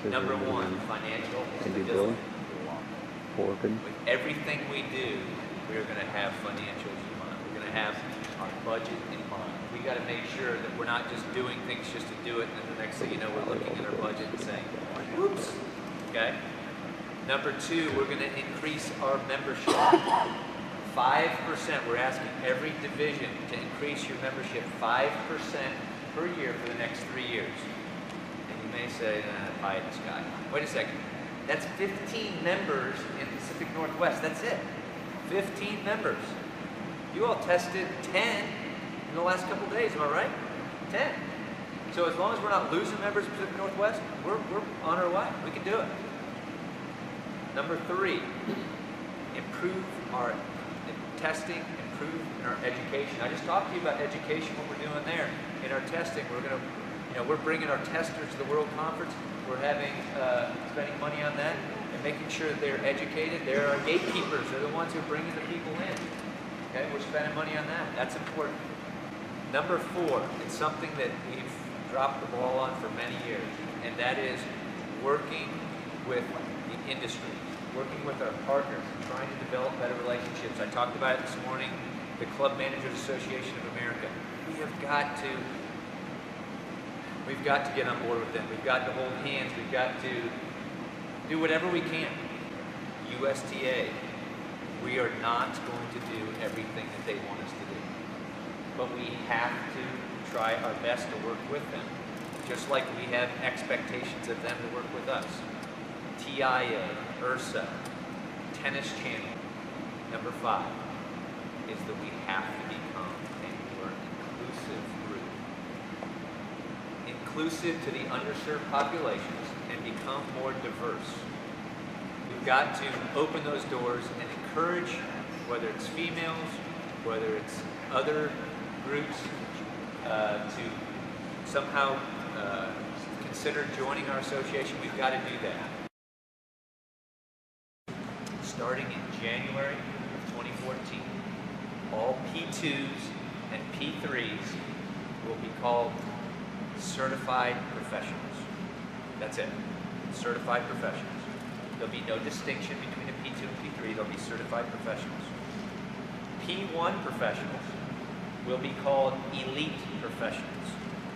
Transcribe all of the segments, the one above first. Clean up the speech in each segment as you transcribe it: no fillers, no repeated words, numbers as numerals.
Number one, financial stability. With everything we do, we're going to have financials in mind. We're going to have our budget in mind. We got to make sure that we're not just doing things just to do it, and then the next thing you know, we're looking at our budget and saying, "Oops." Okay. Number two, we're going to increase our membership. 5%. We're asking every division to increase your membership 5% per year for the next 3 years. And you may say, pie in the sky. Wait a second. That's 15 members in the Pacific Northwest. That's it. 15 members. You all tested 10 in the last couple days, am I right? 10. So as long as we're not losing members in the Pacific Northwest, we're on our way. We can do it. Number three, improve our testing, improve in our education. I just talked to you about education, what we're doing there. In our testing, we're bringing our testers to the World Conference. We're spending money on that and making sure that they're educated. They're our gatekeepers. They're the ones who are bringing the people in. Okay, we're spending money on that. That's important. Number four, it's something that we've dropped the ball on for many years, and that is working with the industry, working with our partners, and trying to develop better relationships. I talked about it this morning, the Club Managers Association of America. We've got to get on board with them. We've got to hold hands. We've got to do whatever we can. USTA, we are not going to do everything that they want us to do. But we have to try our best to work with them, just like we have expectations of them to work with us. TIA, URSA, Tennis Channel. Number five is that we have to become a more inclusive group. Inclusive to the underserved populations and become more diverse. We've got to open those doors and encourage, whether it's females, whether it's other groups, to somehow consider joining our association. We've got to do that. Starting in January of 2014, all P2s and P3s will be called certified professionals. That's it. Certified professionals. There'll be no distinction between a P2 and P3. They'll be certified professionals. P1 professionals will be called elite professionals.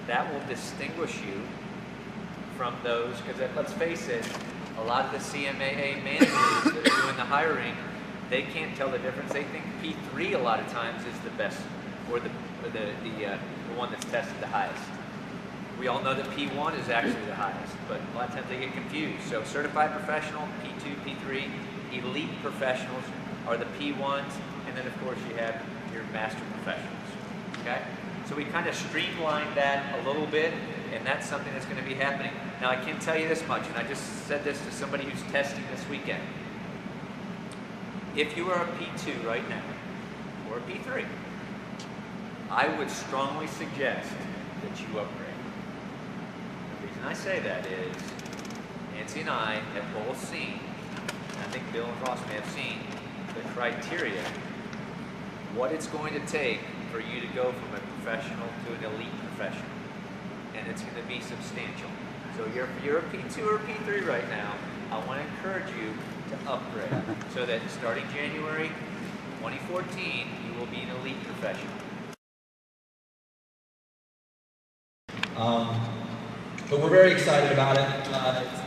That will distinguish you from those, because let's face it, a lot of the CMAA managers that are doing the hiring, they can't tell the difference. They think P3 a lot of times is the best, or the one that's tested the highest. We all know that P1 is actually the highest, but a lot of times they get confused. So certified professional, P2, P3, elite professionals are the P1s, and then of course you have your master professionals. Okay? So we kind of streamlined that a little bit, and that's something that's going to be happening. Now I can tell you this much, and I just said this to somebody who's testing this weekend. If you are a P2 right now, or a P3, I would strongly suggest that you upgrade. The reason I say that is, Nancy and I have both seen, and I think Bill and Ross may have seen, the criteria, what it's going to take for you to go from a professional to an elite professional. And it's going to be substantial. So if you're a P2 or a P3 right now, I want to encourage you to upgrade so that starting January 2014, you will be an elite professional. But we're very excited about it.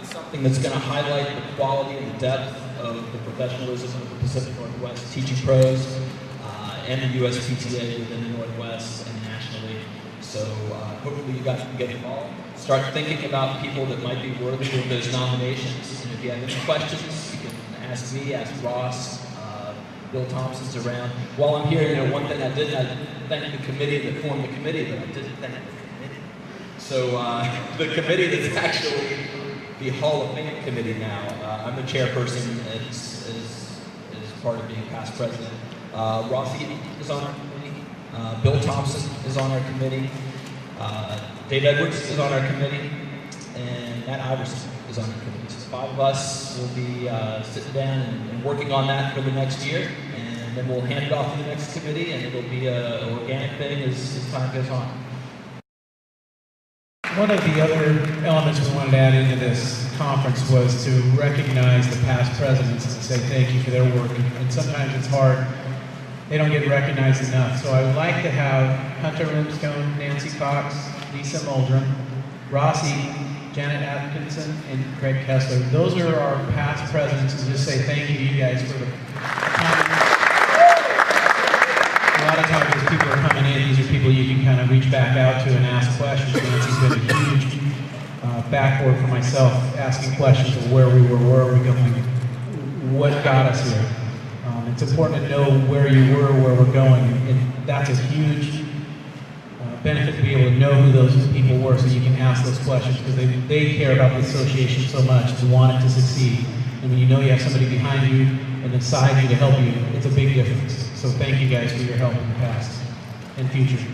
It's something that's going to highlight the quality and the depth of the professionalism of the Pacific Northwest teaching pros and the USPTA within the Northwest and nationally. So hopefully you guys can get involved. Start thinking about people that might be worthy of those nominations. And if you have any questions, you can ask me, ask Ross. Bill Thompson's around. While I'm here, one thing I thank the committee that formed the committee, but I didn't thank the committee. So the committee that's actually the Hall of Fame committee now. I'm the chairperson as part of being past president. Ross is on our committee. Bill Thompson is on our committee. Dave Edwards is on our committee. And Matt Iverson is on our committee. So 5 of us will be sitting down and working on that for the next year. And then we'll hand it off to the next committee, and it'll be an organic thing as time goes on. One of the other elements we wanted to add into this conference was to recognize the past presidents and say thank you for their work. And sometimes it's hard. They don't get recognized enough. So I would like to have Hunter Rimstone, Nancy Cox, Lisa Muldrum, Rossi, Janet Atkinson, and Craig Kessler. Those are our past presidents, and just say thank you to you guys for the time. A lot of times as people are coming in, these are people you can kind of reach back out to and ask questions. Nancy's been a huge backboard for myself, asking questions of where we were, where are we going, what got us here. It's important to know where you were, where we're going, and that's a huge benefit to be able to know who those people were so you can ask those questions, because they care about the association so much and want it to succeed. And when you know you have somebody behind you and beside you to help you, it's a big difference. So thank you guys for your help in the past and future.